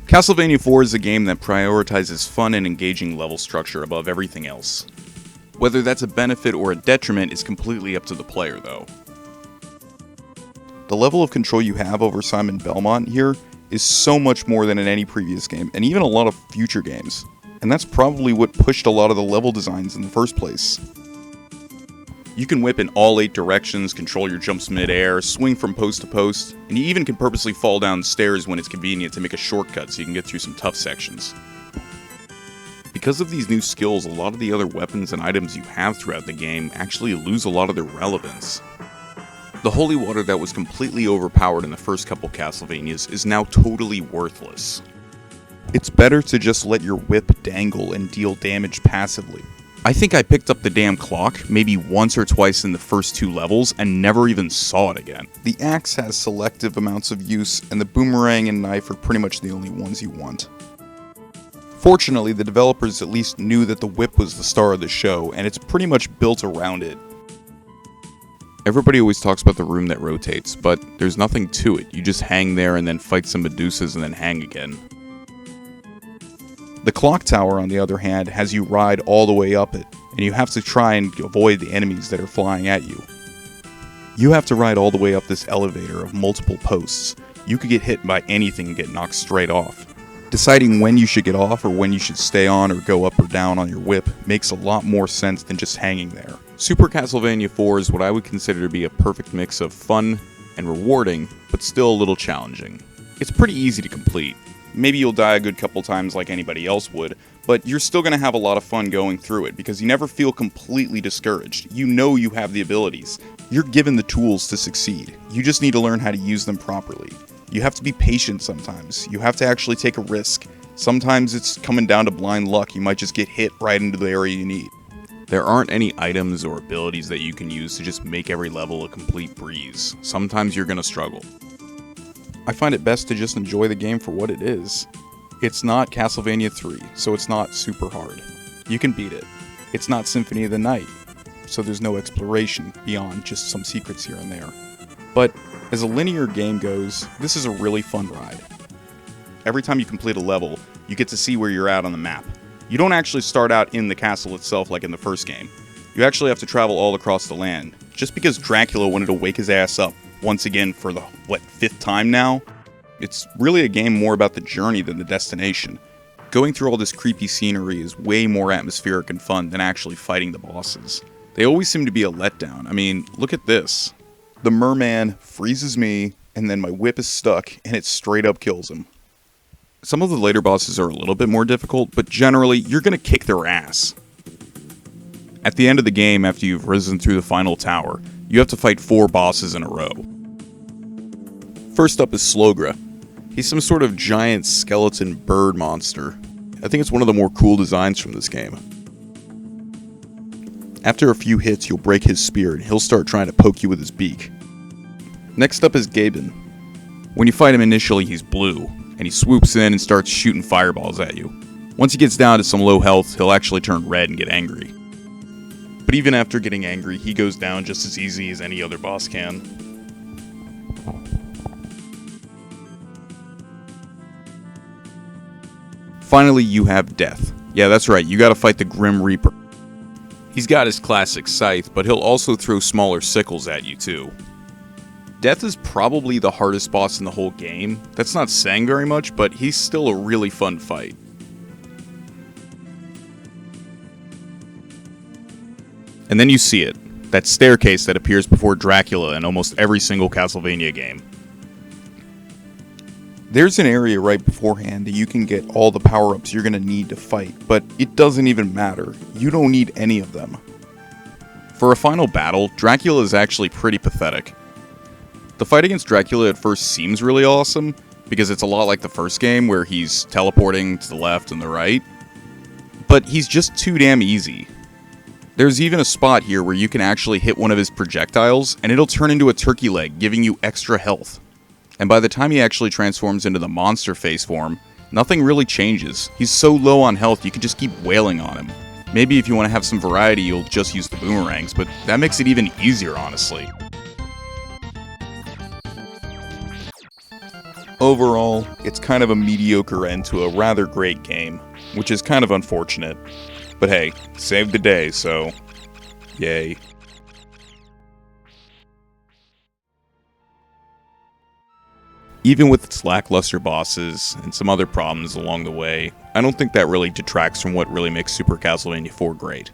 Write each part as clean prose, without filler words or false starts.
Castlevania 4 is a game that prioritizes fun and engaging level structure above everything else. Whether that's a benefit or a detriment is completely up to the player, though. The level of control you have over Simon Belmont here is so much more than in any previous game, and even a lot of future games. And that's probably what pushed a lot of the level designs in the first place. You can whip in all 8 directions, control your jumps mid-air, swing from post to post, and you even can purposely fall down stairs when it's convenient to make a shortcut so you can get through some tough sections. Because of these new skills, a lot of the other weapons and items you have throughout the game actually lose a lot of their relevance. The holy water that was completely overpowered in the first couple Castlevanias is now totally worthless. It's better to just let your whip dangle and deal damage passively. I think I picked up the damn clock maybe once or twice in the first 2 levels and never even saw it again. The axe has selective amounts of use, and the boomerang and knife are pretty much the only ones you want. Fortunately, the developers at least knew that the whip was the star of the show, and it's pretty much built around it. Everybody always talks about the room that rotates, but there's nothing to it. You just hang there and then fight some Medusas and then hang again. The clock tower, on the other hand, has you ride all the way up it, and you have to try and avoid the enemies that are flying at you. You have to ride all the way up this elevator of multiple posts. You could get hit by anything and get knocked straight off. Deciding when you should get off or when you should stay on or go up or down on your whip makes a lot more sense than just hanging there. Super Castlevania 4 is what I would consider to be a perfect mix of fun and rewarding, but still a little challenging. It's pretty easy to complete. Maybe you'll die a good couple times like anybody else would, but you're still going to have a lot of fun going through it because you never feel completely discouraged. You know you have the abilities. You're given the tools to succeed. You just need to learn how to use them properly. You have to be patient sometimes. You have to actually take a risk. Sometimes it's coming down to blind luck. You might just get hit right into the area you need. There aren't any items or abilities that you can use to just make every level a complete breeze. Sometimes you're going to struggle. I find it best to just enjoy the game for what it is. It's not Castlevania 3, so it's not super hard. You can beat it. It's not Symphony of the Night, so there's no exploration beyond just some secrets here and there. But as a linear game goes, this is a really fun ride. Every time you complete a level, you get to see where you're at on the map. You don't actually start out in the castle itself like in the first game. You actually have to travel all across the land. Just because Dracula wanted to wake his ass up once again for the, 5th time now? It's really a game more about the journey than the destination. Going through all this creepy scenery is way more atmospheric and fun than actually fighting the bosses. They always seem to be a letdown. I mean, look at this. The merman freezes me, and then my whip is stuck, and it straight up kills him. Some of the later bosses are a little bit more difficult, but generally, you're gonna kick their ass. At the end of the game, after you've risen through the final tower, you have to fight 4 bosses in a row. First up is Slogra. He's some sort of giant skeleton bird monster. I think it's one of the more cool designs from this game. After a few hits, you'll break his spear and he'll start trying to poke you with his beak. Next up is Gaben. When you fight him initially, he's blue, and he swoops in and starts shooting fireballs at you. Once he gets down to some low health, he'll actually turn red and get angry. But even after getting angry, he goes down just as easy as any other boss can. Finally, you have Death. Yeah, that's right, you gotta fight the Grim Reaper. He's got his classic scythe, but he'll also throw smaller sickles at you too. Death is probably the hardest boss in the whole game. That's not saying very much, but he's still a really fun fight. And then you see it, that staircase that appears before Dracula in almost every single Castlevania game. There's an area right beforehand that you can get all the power-ups you're going to need to fight, but it doesn't even matter. You don't need any of them. For a final battle, Dracula is actually pretty pathetic. The fight against Dracula at first seems really awesome, because it's a lot like the first game where he's teleporting to the left and the right, but he's just too damn easy. There's even a spot here where you can actually hit one of his projectiles, and it'll turn into a turkey leg, giving you extra health. And by the time he actually transforms into the monster face form, nothing really changes. He's so low on health you can just keep wailing on him. Maybe if you want to have some variety you'll just use the boomerangs, but that makes it even easier honestly. Overall, it's kind of a mediocre end to a rather great game, which is kind of unfortunate. But hey, saved the day, so yay. Even with its lackluster bosses and some other problems along the way, I don't think that really detracts from what really makes Super Castlevania 4 great.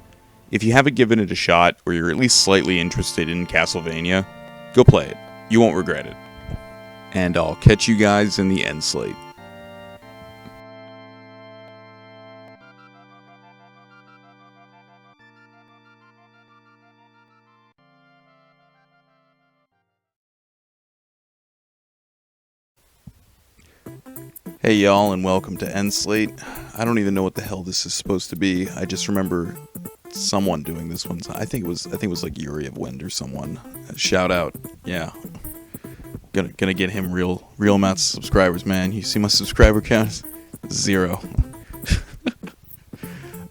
If you haven't given it a shot, or you're at least slightly interested in Castlevania, go play it. You won't regret it. And I'll catch you guys in the end slate. Hey y'all, and welcome to End Slate. I don't even know what the hell this is supposed to be. I just remember someone doing this one time. I think it was like Yuri of Wind or someone. Shout out, yeah. Gonna get him real amounts of subscribers, man. You see my subscriber count? 0.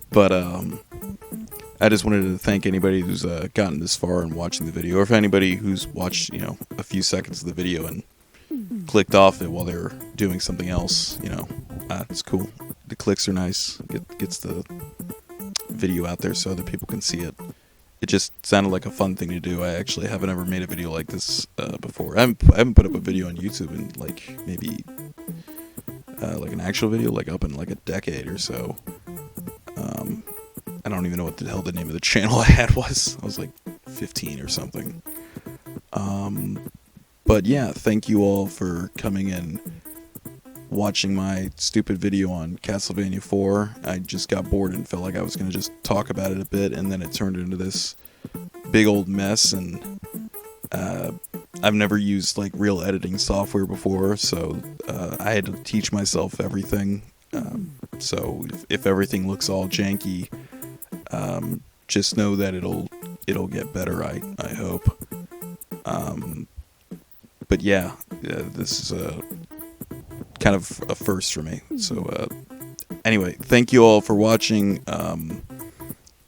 But I just wanted to thank anybody who's gotten this far and watching the video, or if anybody who's watched, a few seconds of the video and clicked off it while they were doing something else. It's cool. The clicks are nice. Gets the video out there so other people can see it. It just sounded like a fun thing to do. I actually haven't ever made a video like this before. I haven't put up a video on YouTube in like maybe like an actual video like up in like a decade or so. I don't even know what the hell the name of the channel I had was. I was like 15 or something. But yeah, thank you all for coming in, watching my stupid video on Castlevania 4. I just got bored and felt like I was going to just talk about it a bit, and then it turned into this big old mess, and I've never used like real editing software before, so I had to teach myself everything. So if everything looks all janky, just know that it'll get better, I hope. But yeah, this is kind of a first for me. So anyway, thank you all for watching.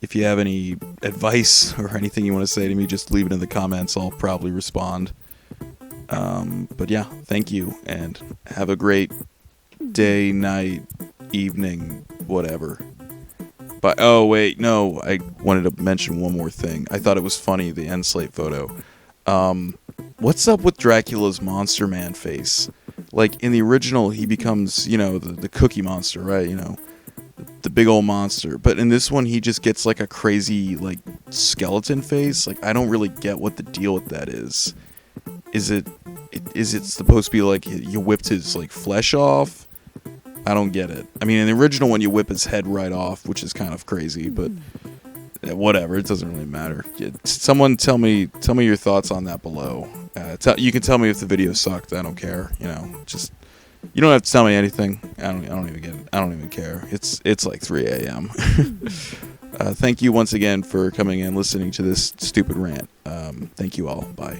If you have any advice or anything you want to say to me, just leave it in the comments. I'll probably respond. But yeah, thank you, and have a great day, night, evening, whatever. But oh wait, no, I wanted to mention one more thing. I thought it was funny, the end slate photo. What's up with Dracula's Monster Man face? Like, in the original, he becomes, the Cookie Monster, right? The big old monster. But in this one, he just gets, like, a crazy, like, skeleton face. Like, I don't really get what the deal with that is. Is it supposed to be, like, you whipped his, like, flesh off? I don't get it. I mean, in the original one, you whip his head right off, which is kind of crazy, but whatever, it doesn't really matter. Someone tell me your thoughts on that below. You can tell me if the video sucked. I don't care. Just you don't have to tell me anything. I don't even get it. I don't even care. It's like 3 a.m. Thank you once again for coming in, listening to this stupid rant. Thank you all. Bye.